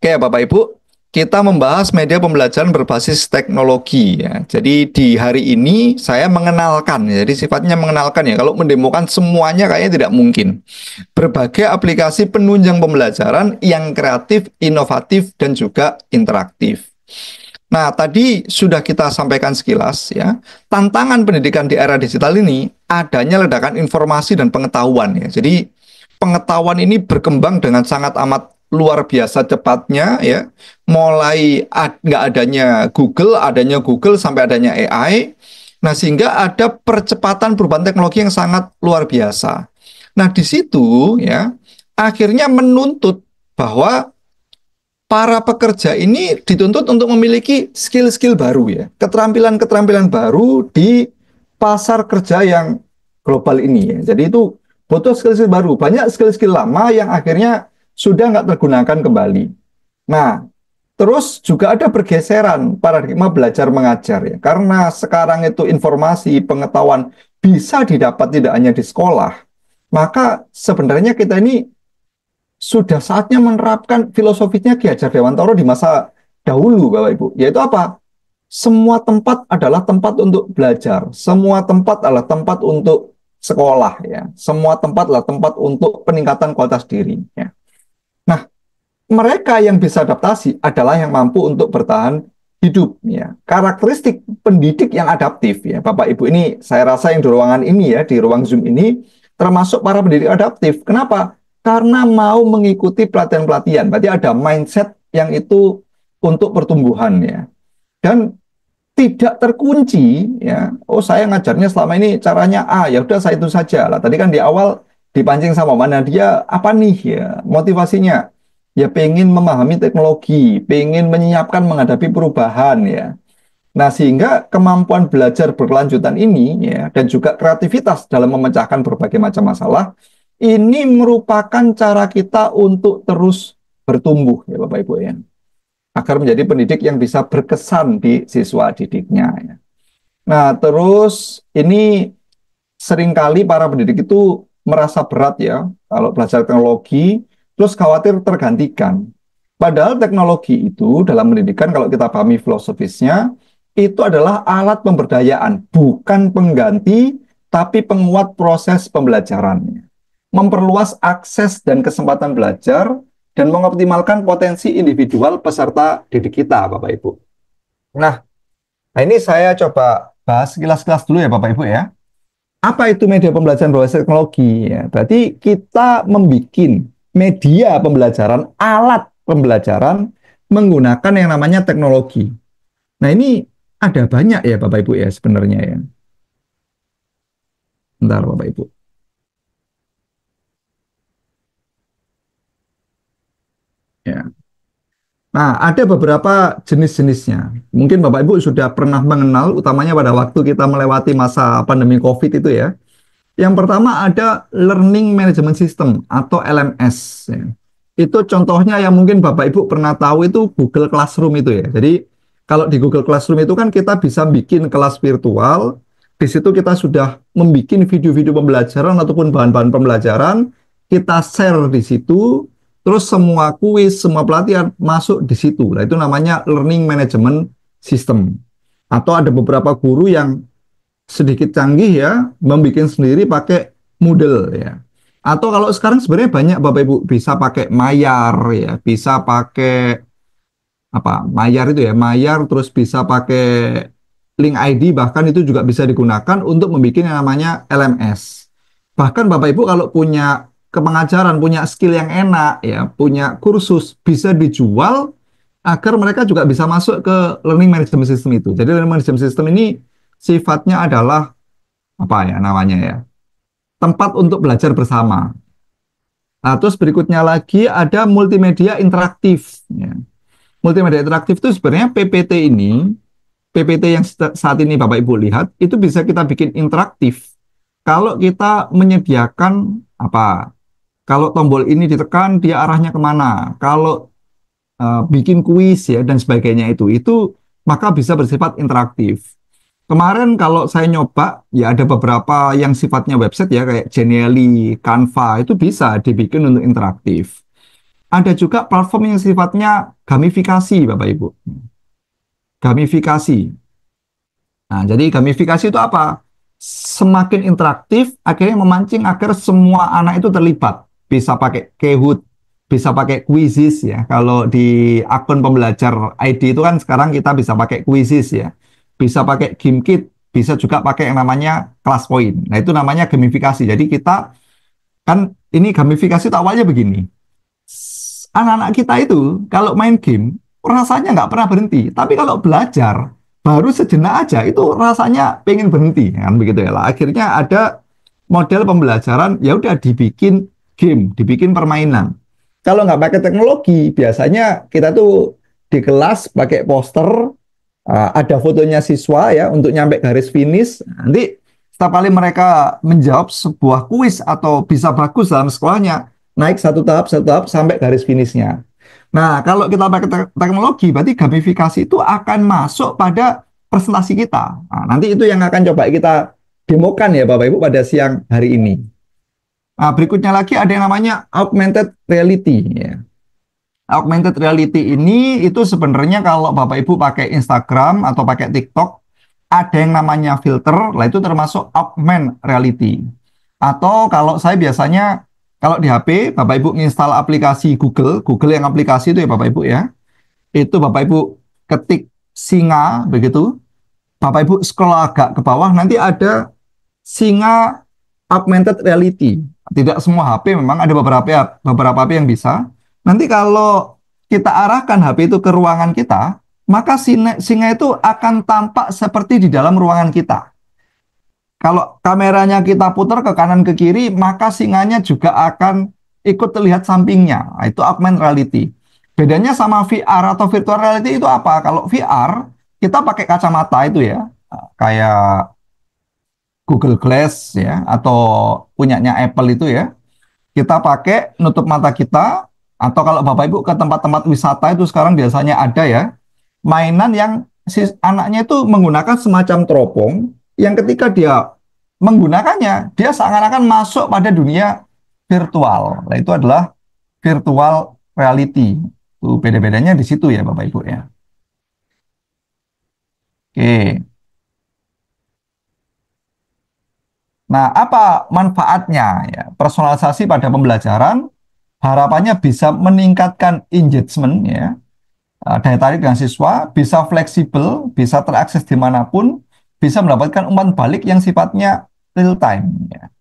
Oke, Bapak Ibu, kita membahas media pembelajaran berbasis teknologi ya. Jadi di hari ini saya mengenalkan, ya, jadi sifatnya mengenalkan ya. Kalau mendemokan semuanya kayaknya tidak mungkin. Berbagai aplikasi penunjang pembelajaran yang kreatif, inovatif, dan juga interaktif. Nah, tadi sudah kita sampaikan sekilas ya. Tantangan pendidikan di era digital ini adanya ledakan informasi dan pengetahuan ya. Jadi pengetahuan ini berkembang dengan sangat amat luar biasa cepatnya ya. Mulai nggak adanya Google sampai adanya AI. Nah, sehingga ada percepatan perubahan teknologi yang sangat luar biasa. Nah, di situ ya akhirnya menuntut bahwa para pekerja ini dituntut untuk memiliki skill-skill baru ya, keterampilan-keterampilan baru di pasar kerja yang global ini ya. Jadi itu butuh skill-skill baru. Banyak skill-skill lama yang akhirnya sudah nggak tergunakan kembali. Nah, terus juga ada pergeseran paradigma belajar mengajar ya. Karena sekarang itu informasi, pengetahuan bisa didapat tidak hanya di sekolah, maka sebenarnya kita ini sudah saatnya menerapkan filosofinya Ki Hajar Dewantara di masa dahulu, Bapak Ibu. Yaitu apa? Semua tempat adalah tempat untuk belajar. Semua tempat adalah tempat untuk sekolah, ya. Semua tempat adalah tempat untuk peningkatan kualitas diri, ya. Nah, mereka yang bisa adaptasi adalah yang mampu untuk bertahan hidup, ya. Karakteristik pendidik yang adaptif, ya. Bapak Ibu, ini saya rasa yang di ruangan ini ya, di ruang Zoom ini termasuk para pendidik adaptif. Kenapa? Karena mau mengikuti pelatihan-pelatihan. Berarti ada mindset yang itu untuk pertumbuhan, ya. Dan tidak terkunci, ya. Oh, saya ngajarnya selama ini caranya A, ya udah saya itu saja lah. Tadi kan di awal dipancing sama mana dia apa nih ya motivasinya? Ya pengen memahami teknologi, pengen menyiapkan menghadapi perubahan ya. Nah, sehingga kemampuan belajar berkelanjutan ini ya dan juga kreativitas dalam memecahkan berbagai macam masalah ini merupakan cara kita untuk terus bertumbuh ya Bapak Ibu ya. Agar menjadi pendidik yang bisa berkesan di siswa didiknya ya. Nah, terus ini seringkali para pendidik itu merasa berat ya kalau belajar teknologi terus khawatir tergantikan. Padahal teknologi itu dalam pendidikan kalau kita pahami filosofisnya itu adalah alat pemberdayaan, bukan pengganti tapi penguat proses pembelajarannya. Memperluas akses dan kesempatan belajar dan mengoptimalkan potensi individual peserta didik kita, Bapak Ibu. Nah, ini saya coba bahas sekilas-sekilas dulu ya Bapak Ibu ya. Apa itu media pembelajaran berbasis teknologi? Ya, berarti kita membuat media pembelajaran, alat pembelajaran menggunakan yang namanya teknologi. Nah ini ada banyak ya Bapak Ibu ya sebenarnya ya. Bentar Bapak Ibu. Ya. Nah, ada beberapa jenis-jenisnya. Mungkin Bapak Ibu sudah pernah mengenal, utamanya pada waktu kita melewati masa pandemi COVID itu ya. Yang pertama ada Learning Management System atau LMS. Ya. Itu contohnya yang mungkin Bapak Ibu pernah tahu itu Google Classroom itu ya. Jadi kalau di Google Classroom itu kan kita bisa bikin kelas virtual. Di situ kita sudah membuat video-video pembelajaran ataupun bahan-bahan pembelajaran. Kita share di situ. Terus semua kuis, semua pelatihan masuk di situ. Nah, itu namanya Learning Management System. Atau ada beberapa guru yang sedikit canggih ya, membuat sendiri pakai Moodle ya. Atau kalau sekarang sebenarnya banyak Bapak Ibu bisa pakai Mayar ya, bisa pakai apa? Mayar itu ya, Mayar terus bisa pakai Link ID bahkan itu juga bisa digunakan untuk membuat yang namanya LMS. Bahkan Bapak Ibu kalau punya kepengajaran, punya skill yang enak ya, punya kursus bisa dijual agar mereka juga bisa masuk ke learning management system itu. Jadi learning management system ini sifatnya adalah apa ya namanya ya tempat untuk belajar bersama. Nah, terus berikutnya lagi ada multimedia interaktif. Ya. Multimedia interaktif itu sebenarnya PPT yang saat ini Bapak Ibu lihat itu bisa kita bikin interaktif. Kalau kita menyediakan apa? Kalau tombol ini ditekan dia arahnya kemana? Kalau bikin kuis ya dan sebagainya itu maka bisa bersifat interaktif. Kemarin kalau saya nyoba, ya ada beberapa yang sifatnya website ya, kayak Genially, Canva, itu bisa dibikin untuk interaktif. ada juga platform yang sifatnya gamifikasi, Bapak Ibu. Gamifikasi. Nah, jadi gamifikasi itu apa? Semakin interaktif, akhirnya memancing agar semua anak itu terlibat. Bisa pakai Kahoot, bisa pakai quizzes ya. Kalau di akun pembelajar ID itu kan sekarang kita bisa pakai quizzes ya. Bisa pakai game kit, bisa juga pakai yang namanya class point. Nah, itu namanya gamifikasi. Jadi kita kan ini gamifikasi itu awalnya begini. Anak-anak kita itu kalau main game rasanya nggak pernah berhenti. Tapi kalau belajar baru sejenak aja itu rasanya pengen berhenti kan begitu ya lah. Akhirnya ada model pembelajaran ya udah dibikin game, dibikin permainan. Kalau nggak pakai teknologi biasanya kita tuh di kelas pakai poster, ada fotonya siswa ya untuk nyampe garis finish. Nanti setiap kali mereka menjawab sebuah kuis atau bisa bagus dalam sekolahnya, naik satu tahap sampai garis finishnya. Nah, kalau kita pakai teknologi, berarti gamifikasi itu akan masuk pada presentasi kita. Nah, nanti itu yang akan coba kita demokan ya Bapak Ibu pada siang hari ini. Nah, berikutnya lagi ada yang namanya augmented reality ya. Augmented reality ini itu sebenarnya kalau Bapak Ibu pakai Instagram atau pakai TikTok, ada yang namanya filter, lah itu termasuk augmented reality. Atau kalau saya biasanya, kalau di HP, Bapak Ibu install aplikasi Google, Google yang aplikasi itu ya Bapak Ibu ya, itu Bapak Ibu ketik singa, begitu, Bapak Ibu scroll agak ke bawah, nanti ada singa augmented reality. Tidak semua HP memang ada beberapa HP yang bisa. Nanti kalau kita arahkan HP itu ke ruangan kita, maka singa itu akan tampak seperti di dalam ruangan kita. Kalau kameranya kita putar ke kanan ke kiri, maka singanya juga akan ikut terlihat sampingnya. Nah, itu augmented reality. Bedanya sama VR atau virtual reality itu apa? Kalau VR, kita pakai kacamata itu ya, kayak Google Glass ya, atau punyanya Apple itu ya. Kita pakai nutup mata kita, atau kalau Bapak Ibu ke tempat-tempat wisata itu sekarang biasanya ada ya, mainan yang si anaknya itu menggunakan semacam teropong, yang ketika dia menggunakannya, dia seakan-akan masuk pada dunia virtual. Nah, itu adalah virtual reality. Tuh beda-bedanya di situ ya Bapak Ibu ya. Oke. Nah, apa manfaatnya ya? Personalisasi pada pembelajaran harapannya bisa meningkatkan engagement ya, daya tarik dengan siswa, bisa fleksibel, bisa terakses dimanapun, bisa mendapatkan umpan balik yang sifatnya real time ya.